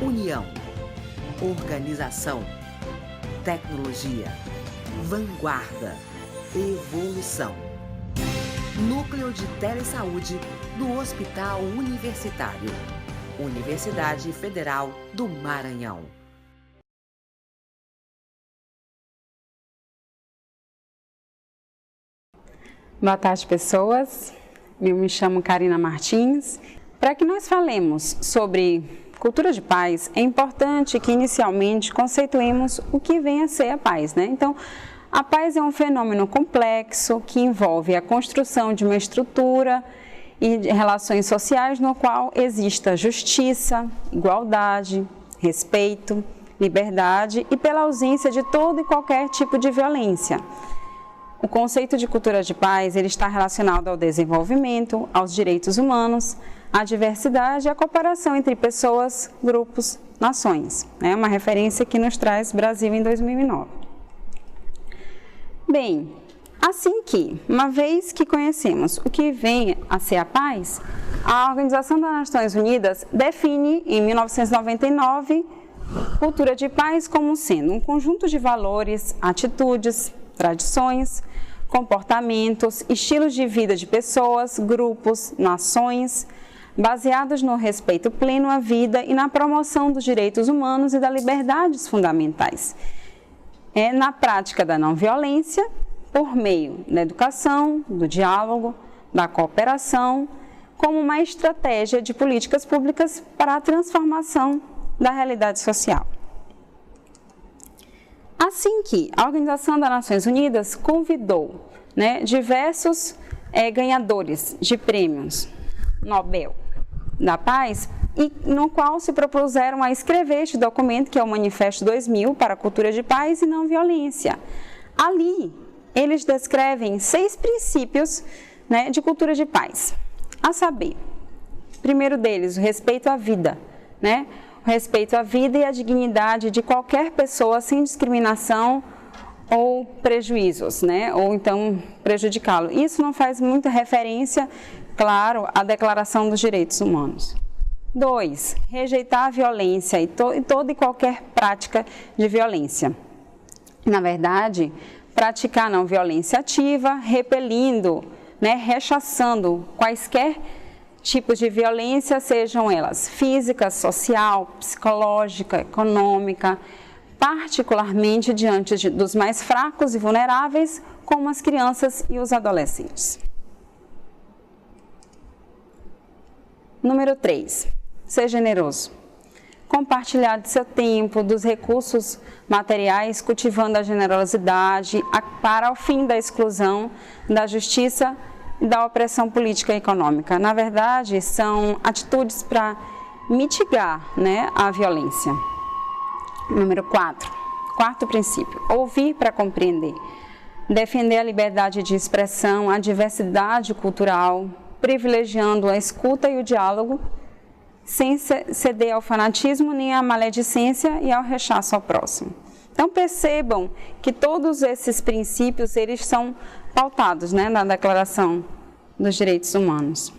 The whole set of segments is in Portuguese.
União, organização, tecnologia, vanguarda, evolução. Núcleo de Telesaúde do Hospital Universitário. Universidade Federal do Maranhão. Boa tarde, pessoas. Eu me chamo Karina Martins. Para que nós falemos sobre cultura de paz, é importante que inicialmente conceituemos o que vem a ser a paz, né? Então, a paz é um fenômeno complexo que envolve a construção de uma estrutura e de relações sociais no qual exista justiça, igualdade, respeito, liberdade e pela ausência de todo e qualquer tipo de violência. O conceito de cultura de paz ele está relacionado ao desenvolvimento, aos direitos humanos, à diversidade e à cooperação entre pessoas, grupos, nações. É uma referência que nos traz Brasil em 2009. Bem, assim que, uma vez que conhecemos o que vem a ser a paz, a Organização das Nações Unidas define, em 1999, cultura de paz como sendo um conjunto de valores, atitudes, tradições, comportamentos, estilos de vida de pessoas, grupos, nações, baseados no respeito pleno à vida e na promoção dos direitos humanos e das liberdades fundamentais. Na prática da não violência, por meio da educação, do diálogo, da cooperação, como uma estratégia de políticas públicas para a transformação da realidade social. Assim que a Organização das Nações Unidas convidou diversos ganhadores de prêmios Nobel da Paz, e no qual se propuseram a escrever este documento, que é o Manifesto 2000 para a Cultura de Paz e Não Violência. Ali, eles descrevem 6 princípios de cultura de paz, a saber, primeiro deles, o respeito à vida, o respeito à vida e à dignidade de qualquer pessoa sem discriminação ou prejuízos, ou então prejudicá-lo. Isso não faz muita referência, claro, à Declaração dos Direitos Humanos. 2. Rejeitar a violência e toda e qualquer prática de violência. Na verdade, praticar não violência ativa, repelindo, rechaçando quaisquer tipos de violência, sejam elas física, social, psicológica, econômica, particularmente diante dos mais fracos e vulneráveis, como as crianças e os adolescentes. Número 3. Ser generoso. Compartilhar de seu tempo, dos recursos materiais, cultivando a generosidade para o fim da exclusão, da justiça e da opressão política e econômica. Na verdade, são atitudes para mitigar a violência. Número 4. Quarto princípio. Ouvir para compreender. Defender a liberdade de expressão, a diversidade cultural, privilegiando a escuta e o diálogo, sem ceder ao fanatismo, nem à maledicência e ao rechaço ao próximo. Então, percebam que todos esses princípios, eles são pautados na Declaração dos Direitos Humanos.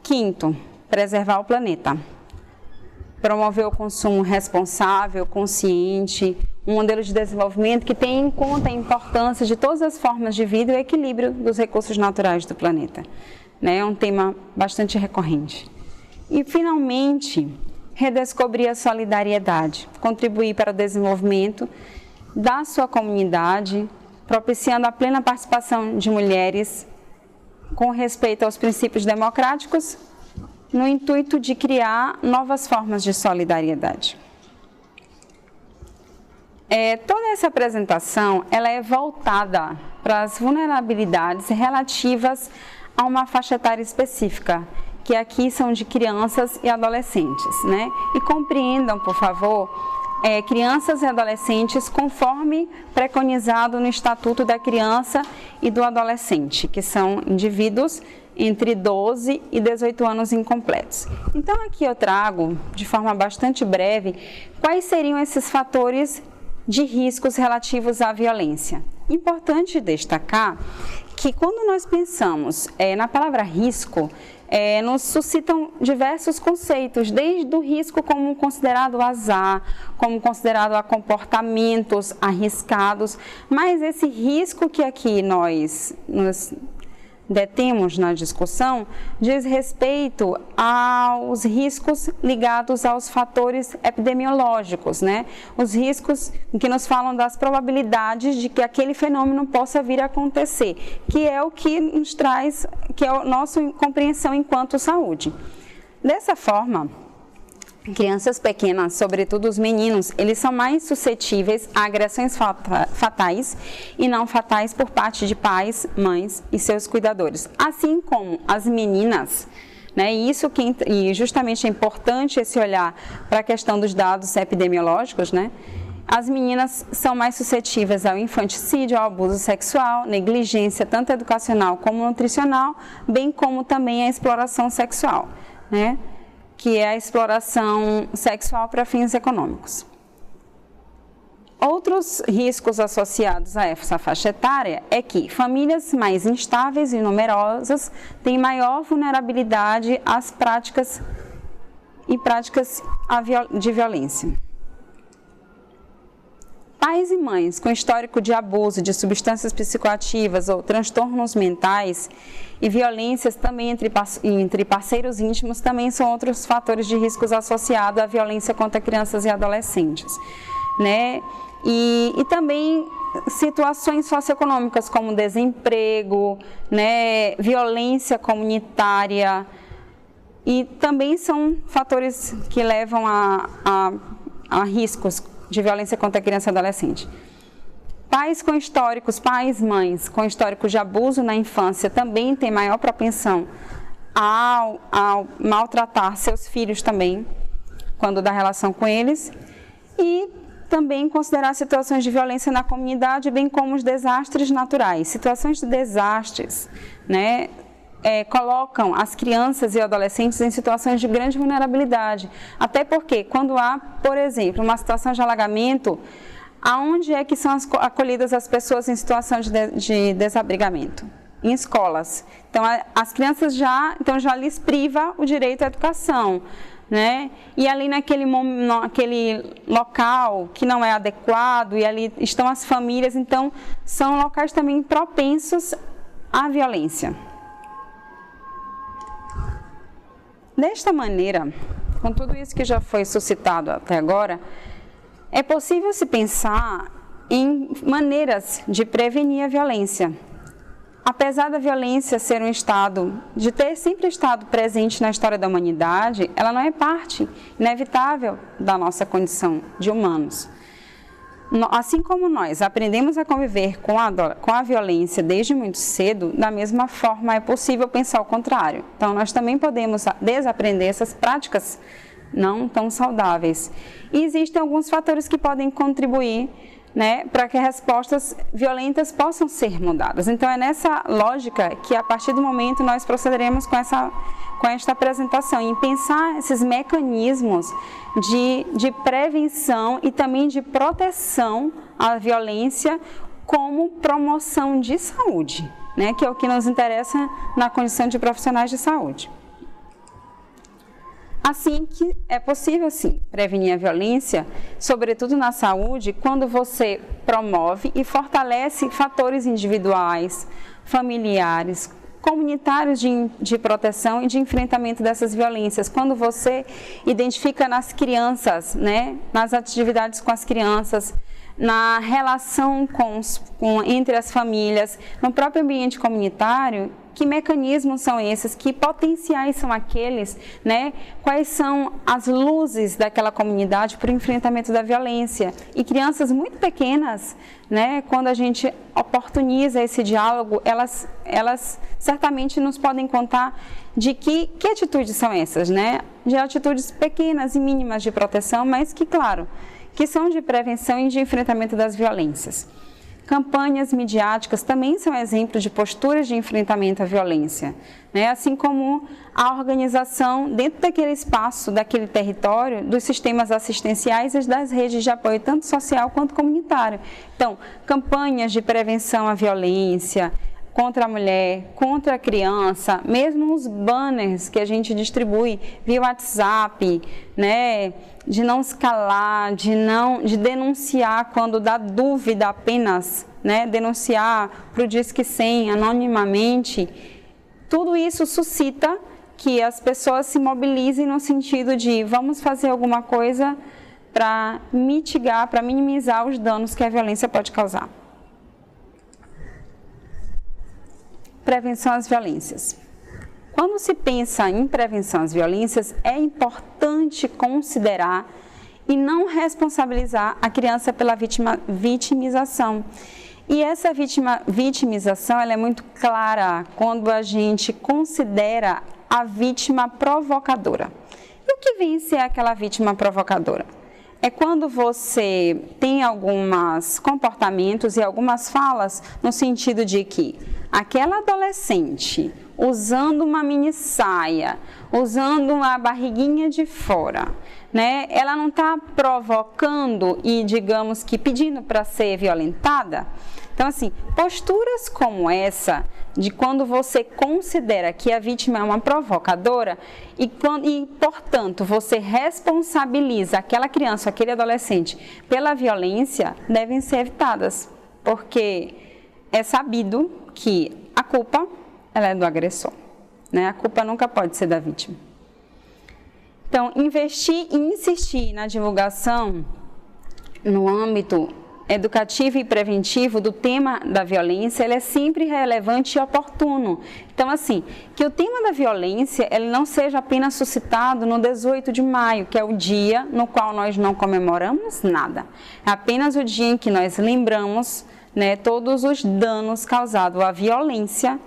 Quinto, preservar o planeta. Promover o consumo responsável, consciente, um modelo de desenvolvimento que tenha em conta a importância de todas as formas de vida e o equilíbrio dos recursos naturais do planeta. É um tema bastante recorrente. E, finalmente, redescobrir a solidariedade, contribuir para o desenvolvimento da sua comunidade, propiciando a plena participação de mulheres com respeito aos princípios democráticos, no intuito de criar novas formas de solidariedade. Toda essa apresentação ela é voltada para as vulnerabilidades relativas a uma faixa etária específica, que aqui são de crianças e adolescentes, E compreendam, por favor, crianças e adolescentes conforme preconizado no Estatuto da Criança e do Adolescente, que são indivíduos entre 12 e 18 anos incompletos. Então, aqui eu trago, de forma bastante breve, quais seriam esses fatores de riscos relativos à violência. Importante destacar que quando nós pensamos na palavra risco, nos suscitam diversos conceitos, desde o risco como considerado azar, como considerado a comportamentos arriscados, mas esse risco que aqui nós detemos na discussão diz respeito aos riscos ligados aos fatores epidemiológicos, né? Os riscos que nos falam das probabilidades de que aquele fenômeno possa vir a acontecer, que é o que nos traz, que é a nossa compreensão enquanto saúde. Dessa forma, crianças pequenas, sobretudo os meninos, eles são mais suscetíveis a agressões fatais e não fatais por parte de pais, mães e seus cuidadores, assim como as meninas, né? E justamente é importante esse olhar para a questão dos dados epidemiológicos, né? As meninas são mais suscetíveis ao infanticídio, ao abuso sexual, negligência tanto educacional como nutricional, bem como também a exploração sexual, né? Que é a exploração sexual para fins econômicos. Outros riscos associados a essa faixa etária é que famílias mais instáveis e numerosas têm maior vulnerabilidade às práticas de violência. Pais e mães com histórico de abuso de substâncias psicoativas ou transtornos mentais e violências também entre parceiros íntimos também são outros fatores de riscos associados à violência contra crianças e adolescentes, né? E também situações socioeconômicas como desemprego, né? Violência comunitária, e também são fatores que levam a riscos de violência contra a criança e adolescente. Pais, mães com histórico de abuso na infância também têm maior propensão ao maltratar seus filhos também, quando dá relação com eles, e também considerar situações de violência na comunidade, bem como os desastres naturais. Situações de desastres, né? Colocam as crianças e adolescentes em situações de grande vulnerabilidade. Até porque, quando há, por exemplo, uma situação de alagamento, aonde é que são acolhidas as pessoas em situação de desabrigamento? Em escolas. Então, as crianças já lhes priva o direito à educação, né? E ali naquele local que não é adequado, e ali estão as famílias, então, são locais também propensos à violência. Desta maneira, com tudo isso que já foi suscitado até agora, é possível se pensar em maneiras de prevenir a violência. Apesar da violência ser de ter sempre estado presente na história da humanidade, ela não é parte inevitável da nossa condição de humanos. Assim como nós aprendemos a conviver com a violência desde muito cedo, da mesma forma é possível pensar o contrário. Então, nós também podemos desaprender essas práticas não tão saudáveis. E existem alguns fatores que podem contribuir, né, para que respostas violentas possam ser mudadas. Então, é nessa lógica que, a partir do momento, nós procederemos com esta apresentação, em pensar esses mecanismos de prevenção e também de proteção à violência como promoção de saúde, né, que é o que nos interessa na condição de profissionais de saúde. Assim que é possível, sim, prevenir a violência, sobretudo na saúde, quando você promove e fortalece fatores individuais, familiares, comunitários de proteção e de enfrentamento dessas violências. Quando você identifica nas crianças, né, nas atividades com as crianças, na relação entre as famílias, no próprio ambiente comunitário, que mecanismos são esses, que potenciais são aqueles, né? Quais são as luzes daquela comunidade para o enfrentamento da violência. E crianças muito pequenas, né? Quando a gente oportuniza esse diálogo, elas certamente nos podem contar de que atitudes são essas, né? De atitudes pequenas e mínimas de proteção, mas que, claro, que são de prevenção e de enfrentamento das violências. Campanhas midiáticas também são exemplos de posturas de enfrentamento à violência, né? Assim como a organização dentro daquele espaço, daquele território, dos sistemas assistenciais e das redes de apoio, tanto social quanto comunitário. Então, campanhas de prevenção à violência, contra a mulher, contra a criança, mesmo os banners que a gente distribui via WhatsApp, né, de não se calar, de denunciar quando dá dúvida apenas, né, denunciar para o Disque 100 anonimamente, tudo isso suscita que as pessoas se mobilizem no sentido de vamos fazer alguma coisa para mitigar, para minimizar os danos que a violência pode causar. Prevenção às violências. Quando se pensa em prevenção às violências, é importante considerar e não responsabilizar a criança pela vitimização. E essa vitimização ela é muito clara quando a gente considera a vítima provocadora. E o que vem ser aquela vítima provocadora? É quando você tem alguns comportamentos e algumas falas no sentido de que aquela adolescente usando uma mini saia, usando uma barriguinha de fora, né? Ela não está provocando e, digamos que, pedindo para ser violentada. Então, assim, posturas como essa, de quando você considera que a vítima é uma provocadora e, portanto, você responsabiliza aquela criança, aquele adolescente pela violência, devem ser evitadas, porque é sabido que a culpa ela é do agressor, né? A culpa nunca pode ser da vítima. Então, investir e insistir na divulgação no âmbito educativo e preventivo do tema da violência, ele é sempre relevante e oportuno. Então, assim, que o tema da violência ele não seja apenas suscitado no 18 de maio, que é o dia no qual nós não comemoramos nada. É apenas o dia em que nós lembramos, né, todos os danos causados à violência,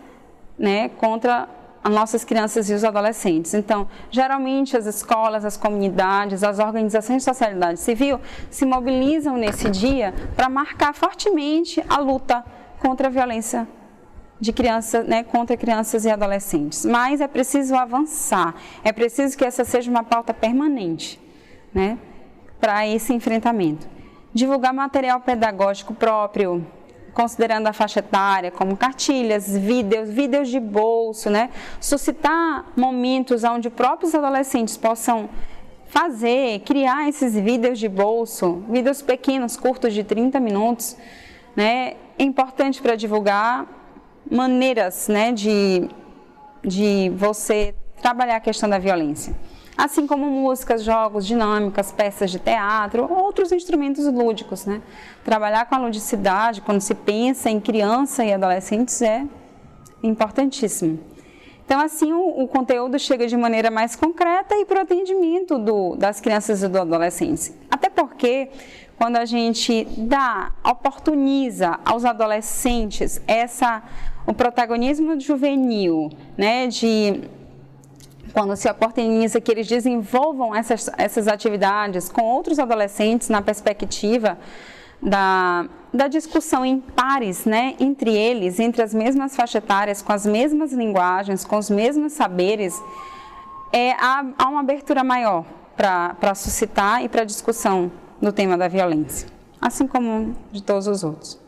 né, contra as nossas crianças e os adolescentes. Então, geralmente as escolas, as comunidades, as organizações de sociedade civil se mobilizam nesse dia para marcar fortemente a luta contra a violência de crianças, né, contra crianças e adolescentes. Mas é preciso avançar, é preciso que essa seja uma pauta permanente, né, para esse enfrentamento. Divulgar material pedagógico próprio, considerando a faixa etária, como cartilhas, vídeos de bolso, né? Suscitar momentos onde próprios adolescentes possam criar esses vídeos de bolso, vídeos pequenos, curtos de 30 minutos, né? É importante para divulgar maneiras, né, de você trabalhar a questão da violência. Assim como músicas, jogos, dinâmicas, peças de teatro, outros instrumentos lúdicos, né? Trabalhar com a ludicidade, quando se pensa em criança e adolescentes, é importantíssimo. Então, assim, o conteúdo chega de maneira mais concreta e para o atendimento das crianças e do adolescente. Até porque, quando a gente oportuniza aos adolescentes o protagonismo juvenil, né, quando se oportuniza que eles desenvolvam essas atividades com outros adolescentes na perspectiva da discussão em pares, né, entre eles, entre as mesmas faixas etárias, com as mesmas linguagens, com os mesmos saberes, há uma abertura maior para suscitar e para a discussão do tema da violência, assim como de todos os outros.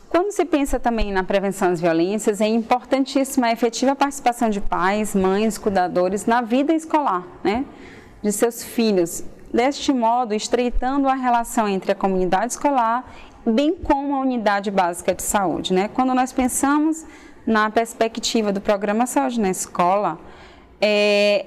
Quando se pensa também na prevenção das violências, é importantíssima a efetiva participação de pais, mães, cuidadores na vida escolar, né, de seus filhos. Deste modo, estreitando a relação entre a comunidade escolar, bem como a unidade básica de saúde, né? Quando nós pensamos na perspectiva do programa Saúde na Escola, é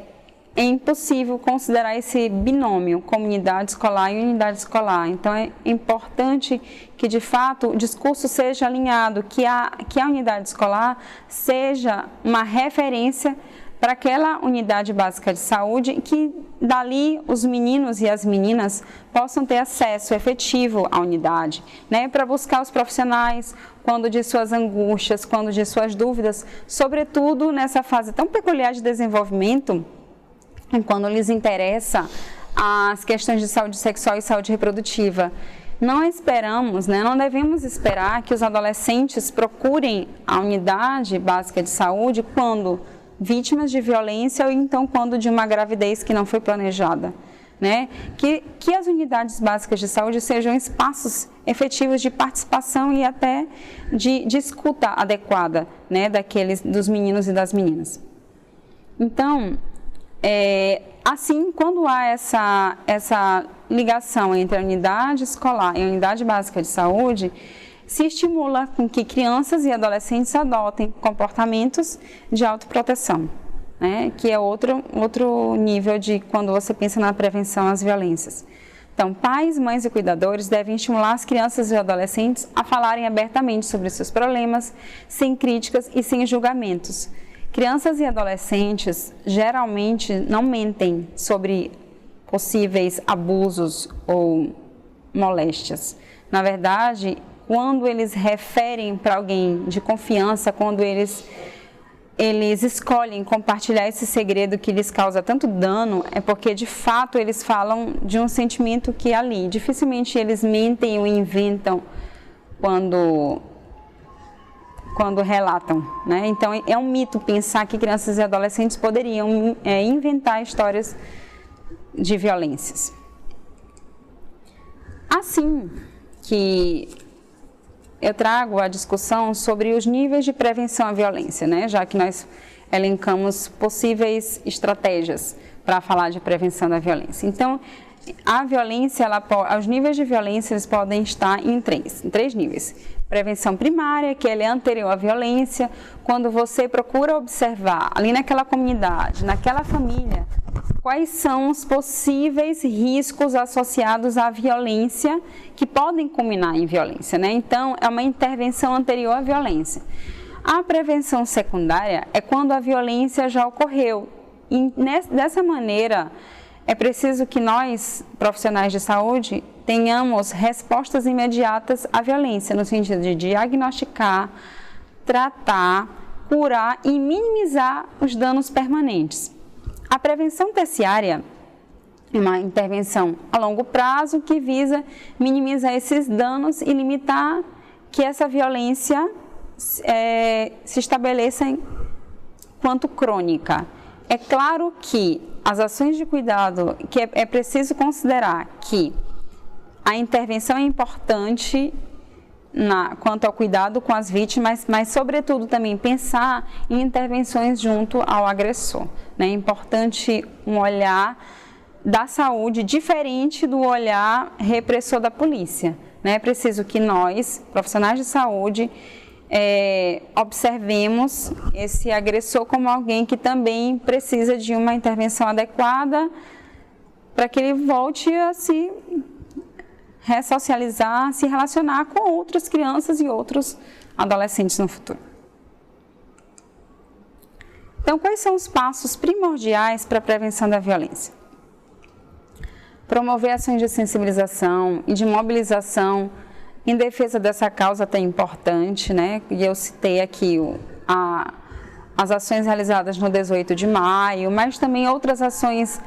impossível considerar esse binômio, comunidade escolar e unidade escolar. Então, é importante que, de fato, o discurso seja alinhado, que a unidade escolar seja uma referência para aquela unidade básica de saúde e que, dali, os meninos e as meninas possam ter acesso efetivo à unidade, né, para buscar os profissionais quando de suas angústias, quando de suas dúvidas, sobretudo nessa fase tão peculiar de desenvolvimento, quando lhes interessa as questões de saúde sexual e saúde reprodutiva. Não esperamos, né, não devemos esperar que os adolescentes procurem a unidade básica de saúde quando vítimas de violência ou então quando de uma gravidez que não foi planejada. né? Que as unidades básicas de saúde sejam espaços efetivos de participação e até de escuta adequada, né? Dos meninos e das meninas. Então, assim, quando há essa ligação entre a unidade escolar e a unidade básica de saúde, se estimula com que crianças e adolescentes adotem comportamentos de autoproteção, né? Que é outro nível de quando você pensa na prevenção às violências. Então, pais, mães e cuidadores devem estimular as crianças e adolescentes a falarem abertamente sobre seus problemas, sem críticas e sem julgamentos. Crianças e adolescentes geralmente não mentem sobre possíveis abusos ou moléstias. Na verdade, quando eles referem para alguém de confiança, quando eles escolhem compartilhar esse segredo que lhes causa tanto dano, é porque de fato eles falam de um sentimento que é ali. Dificilmente eles mentem ou inventam quando relatam, né? Então é um mito pensar que crianças e adolescentes poderiam inventar histórias de violências. Assim que eu trago a discussão sobre os níveis de prevenção à violência, né? Já que nós elencamos possíveis estratégias para falar de prevenção da violência. Então, a violência, os níveis de violência eles podem estar em três níveis. Prevenção primária, que ela é anterior à violência, quando você procura observar ali naquela comunidade, naquela família, quais são os possíveis riscos associados à violência que podem culminar em violência, né? Então, é uma intervenção anterior à violência. A prevenção secundária é quando a violência já ocorreu. E dessa maneira, é preciso que nós, profissionais de saúde, tenhamos respostas imediatas à violência, no sentido de diagnosticar, tratar, curar e minimizar os danos permanentes. A prevenção terciária é uma intervenção a longo prazo que visa minimizar esses danos e limitar que essa violência se estabeleça enquanto crônica. É claro que as ações de cuidado, que é preciso considerar que a intervenção é importante quanto ao cuidado com as vítimas, mas sobretudo também pensar em intervenções junto ao agressor. É importante um olhar da saúde diferente do olhar repressor da polícia. É preciso que nós, profissionais de saúde, observemos esse agressor como alguém que também precisa de uma intervenção adequada para que ele volte a se ressocializar, se relacionar com outras crianças e outros adolescentes no futuro. Então, quais são os passos primordiais para a prevenção da violência? Promover ações de sensibilização e de mobilização em defesa dessa causa tão importante, né? E eu citei aqui as ações realizadas no 18 de maio, mas também outras ações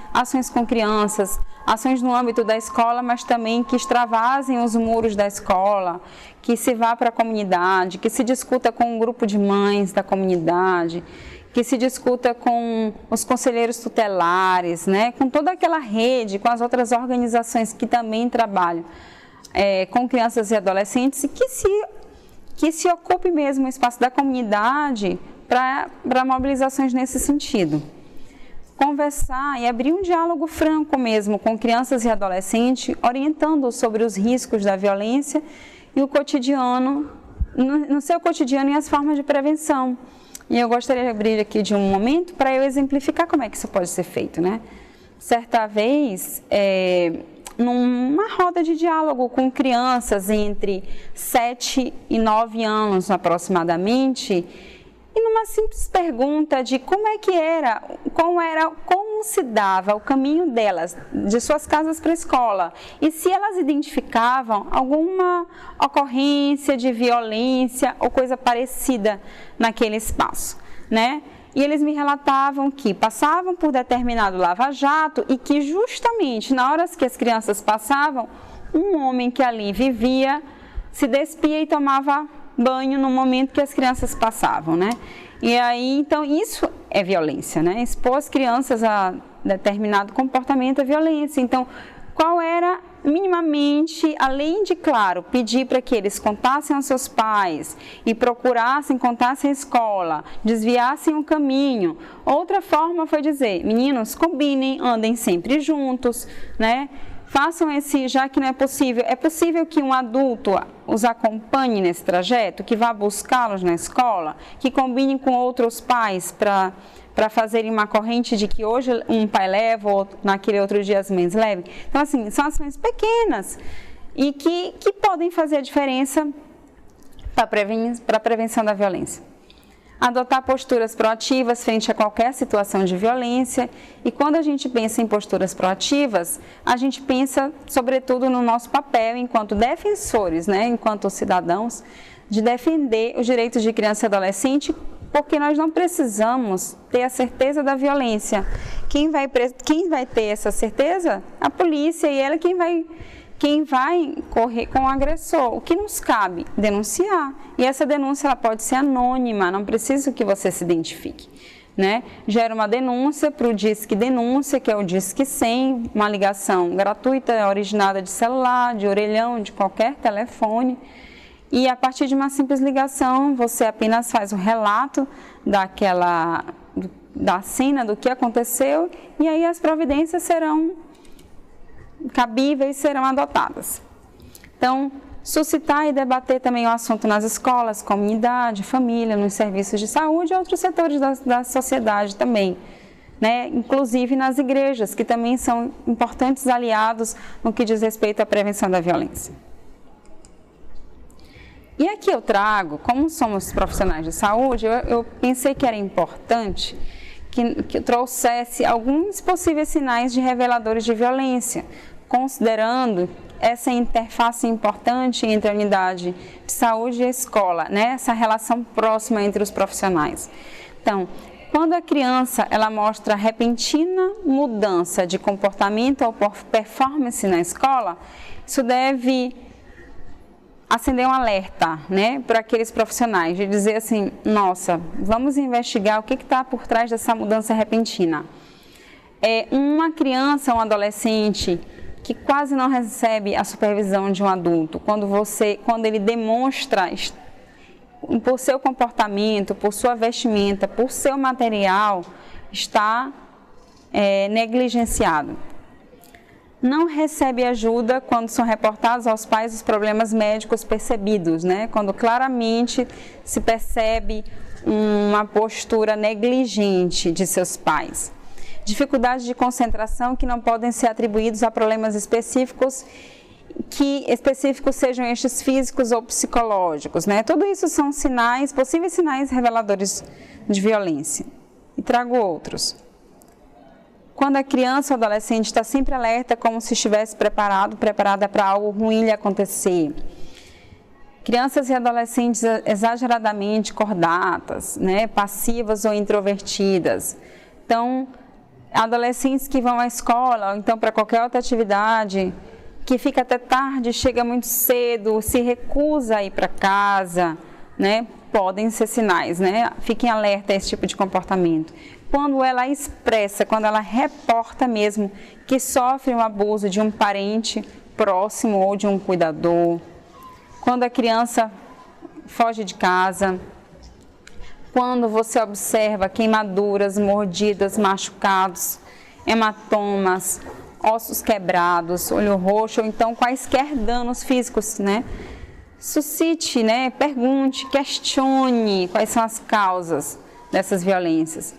com crianças, ações no âmbito da escola, mas também que extravasem os muros da escola, que se vá para a comunidade, que se discuta com um grupo de mães da comunidade, que se discuta com os conselheiros tutelares, né? Com toda aquela rede, com as outras organizações que também trabalham com crianças e adolescentes, e que se ocupe mesmo o espaço da comunidade para mobilizações nesse sentido. Conversar e abrir um diálogo franco mesmo com crianças e adolescentes, orientando sobre os riscos da violência e o cotidiano, no seu cotidiano e as formas de prevenção. E eu gostaria de abrir aqui de um momento para eu exemplificar como é que isso pode ser feito, né? Certa vez, numa roda de diálogo com crianças entre 7 e 9 anos aproximadamente, e numa simples pergunta de como se dava o caminho delas, de suas casas para a escola, e se elas identificavam alguma ocorrência de violência ou coisa parecida naquele espaço, né? E eles me relatavam que passavam por determinado lava-jato e que justamente na hora que as crianças passavam, um homem que ali vivia se despia e tomava banho no momento que as crianças passavam, né? E aí, então, isso é violência, né? Expor as crianças a determinado comportamento é violência. Então, qual era, minimamente, além de, claro, pedir para que eles contassem aos seus pais e procurassem, contassem a escola, desviassem o caminho. Outra forma foi dizer, meninos, combinem, andem sempre juntos, né? Façam esse, já que não é possível que um adulto os acompanhe nesse trajeto, que vá buscá-los na escola, que combine com outros pais para fazerem uma corrente de que hoje um pai leva, ou naquele outro dia as mães levam. Então, assim, são ações pequenas e que podem fazer a diferença para a prevenção da violência. Adotar posturas proativas frente a qualquer situação de violência. E quando a gente pensa em posturas proativas, a gente pensa, sobretudo, no nosso papel enquanto defensores, né, enquanto cidadãos, de defender os direitos de criança e adolescente, porque nós não precisamos ter a certeza da violência. Quem vai ter essa certeza? A polícia, e ela quem vai correr com o agressor. O que nos cabe? Denunciar. E essa denúncia ela pode ser anônima, não precisa que você se identifique, né? Gera uma denúncia para o Disque Denúncia, que é o Disque 100, uma ligação gratuita, originada de celular, de orelhão, de qualquer telefone. E a partir de uma simples ligação, você apenas faz o relato da cena, do que aconteceu, e aí as providências serão cabíveis, serão adotadas. Então, suscitar e debater também o assunto nas escolas, comunidade, família, nos serviços de saúde e outros setores da sociedade também, né? Inclusive nas igrejas, que também são importantes aliados no que diz respeito à prevenção da violência. E aqui eu trago, como somos profissionais de saúde, eu pensei que era importante que trouxesse alguns possíveis sinais de reveladores de violência, considerando essa interface importante entre a unidade de saúde e a escola, né? Essa relação próxima entre os profissionais. Então, quando a criança ela mostra repentina mudança de comportamento ou performance na escola, isso deve acender um alerta, né, para aqueles profissionais, de dizer assim, nossa, vamos investigar o que está por trás dessa mudança repentina. Uma criança, um adolescente que quase não recebe a supervisão de um adulto, quando ele demonstra, por seu comportamento, por sua vestimenta, por seu material, está negligenciado. Não recebe ajuda quando são reportados aos pais os problemas médicos percebidos, né? Quando claramente se percebe uma postura negligente de seus pais. Dificuldades de concentração que não podem ser atribuídos a problemas específicos, que específicos sejam estes físicos ou psicológicos, né? Tudo isso são sinais, possíveis sinais reveladores de violência. E trago outros. Quando a criança ou adolescente está sempre alerta, como se estivesse preparada para algo ruim lhe acontecer. Crianças e adolescentes exageradamente cordatas, né, passivas ou introvertidas. Então, adolescentes que vão à escola, ou então para qualquer outra atividade, que fica até tarde, chega muito cedo, se recusa a ir para casa, né, podem ser sinais, né? Fiquem alerta a esse tipo de comportamento. Quando ela expressa, quando ela reporta mesmo que sofre um abuso de um parente próximo ou de um cuidador, quando a criança foge de casa, quando você observa queimaduras, mordidas, machucados, hematomas, ossos quebrados, olho roxo, ou então quaisquer danos físicos, né? Suscite, né? Pergunte, questione quais são as causas dessas violências.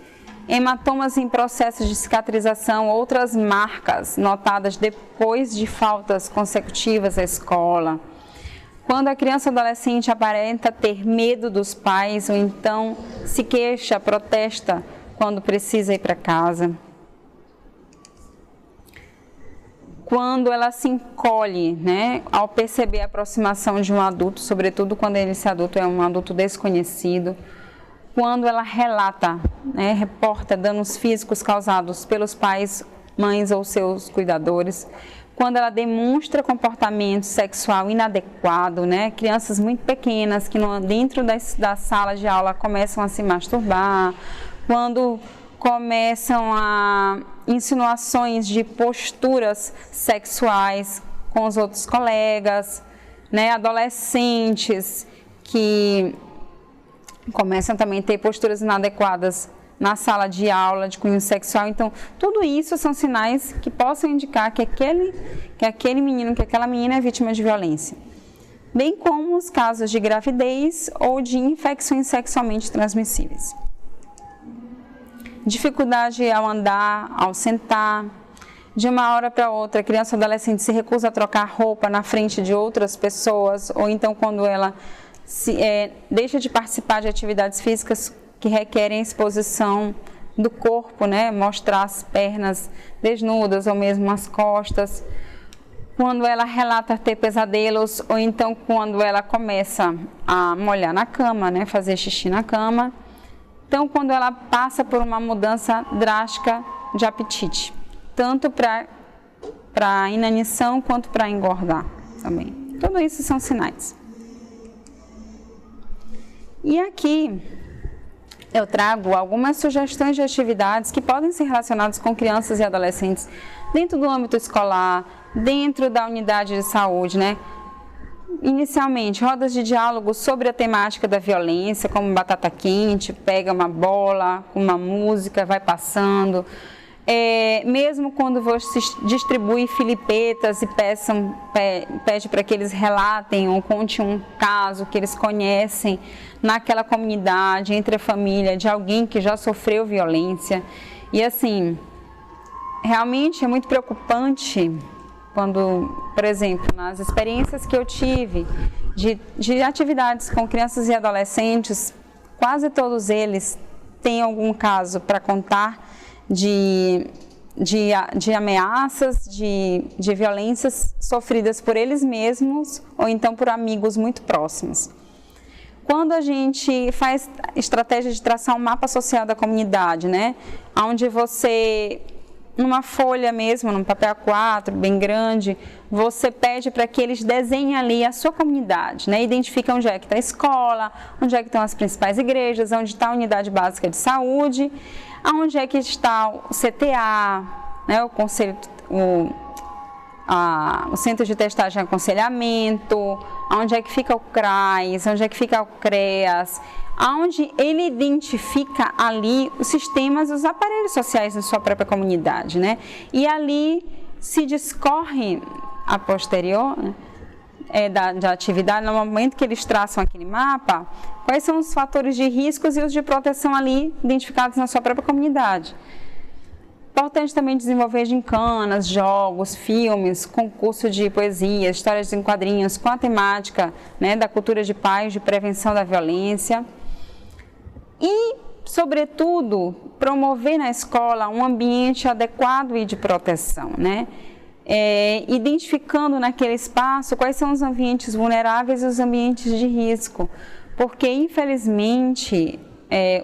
Hematomas em processo de cicatrização, outras marcas notadas depois de faltas consecutivas à escola. Quando a criança ou adolescente aparenta ter medo dos pais, ou então se queixa, protesta quando precisa ir para casa. Quando ela se encolhe, né, ao perceber a aproximação de um adulto, sobretudo quando esse adulto é um adulto desconhecido. Quando ela relata, né, reporta danos físicos causados pelos pais, mães ou seus cuidadores. quando ela demonstra comportamento sexual inadequado, né? Crianças muito pequenas que dentro da sala de aula começam a se masturbar, quando começam a insinuações de posturas sexuais com os outros colegas, né? Adolescentes que começam também a ter posturas inadequadas na sala de aula de cunho sexual. Então, tudo isso são sinais que possam indicar que aquele menino, que aquela menina é vítima de violência. Bem como os casos de gravidez ou de infecções sexualmente transmissíveis. Dificuldade ao andar, ao sentar. De uma hora para outra, a criança ou adolescente se recusa a trocar roupa na frente de outras pessoas, ou então quando ela deixa de participar de atividades físicas que requerem exposição do corpo, né? Mostrar as pernas desnudas ou mesmo as costas. Quando ela relata ter pesadelos, ou então quando ela começa a molhar na cama, né? Fazer xixi na cama. Então, quando ela passa por uma mudança drástica de apetite, tanto para inanição quanto para engordar também. Tudo isso são sinais. E aqui eu trago algumas sugestões de atividades que podem ser relacionadas com crianças e adolescentes dentro do âmbito escolar, dentro da unidade de saúde, né? Inicialmente, rodas de diálogo sobre a temática da violência, como batata quente, pega uma bola, uma música, vai passando. Mesmo quando você distribui filipetas e pede para que eles relatem ou conte um caso que eles conhecem naquela comunidade, entre a família, de alguém que já sofreu violência. E assim, realmente é muito preocupante quando, por exemplo, nas experiências que eu tive de atividades com crianças e adolescentes, quase todos eles têm algum caso para contar de ameaças, de violências sofridas por eles mesmos ou então por amigos muito próximos. Quando a gente faz estratégia de traçar um mapa social da comunidade, né, onde você, numa folha mesmo, num papel A4 bem grande, você pede para que eles desenhem ali a sua comunidade, né? Identifica onde é que está a escola, onde é que estão as principais igrejas, onde está a unidade básica de saúde, onde é que está o CTA, né? O Centro de Testagem e Aconselhamento, onde é que fica o CRAS, onde é que fica o CREAS, onde ele identifica ali os sistemas, os aparelhos sociais da sua própria comunidade, né? E ali se discorre a posterior, né, da atividade, no momento que eles traçam aquele mapa, quais são os fatores de riscos e os de proteção ali identificados na sua própria comunidade. Importante também desenvolver gincanas, jogos, filmes, concurso de poesia, histórias em quadrinhos com a temática, né, da cultura de paz, de prevenção da violência. E, sobretudo, promover na escola um ambiente adequado e de proteção, né? Identificando naquele espaço quais são os ambientes vulneráveis e os ambientes de risco. Porque, infelizmente,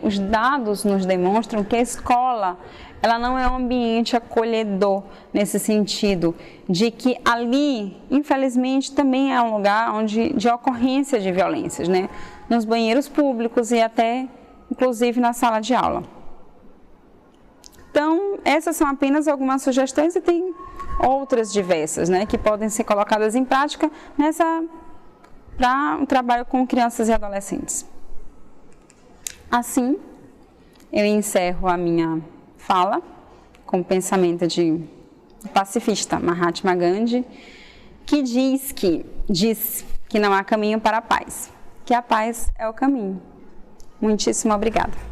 os dados nos demonstram que a escola ela não é um ambiente acolhedor nesse sentido, de que ali, infelizmente, também é um lugar de ocorrência de violências, né? Nos banheiros públicos e até, inclusive, na sala de aula. Então, essas são apenas algumas sugestões e tem outras diversas, né, que podem ser colocadas em prática para um trabalho com crianças e adolescentes. Assim, eu encerro a minha fala com o pensamento de pacifista Mahatma Gandhi, que diz que não há caminho para a paz, que a paz é o caminho. Muitíssimo obrigada.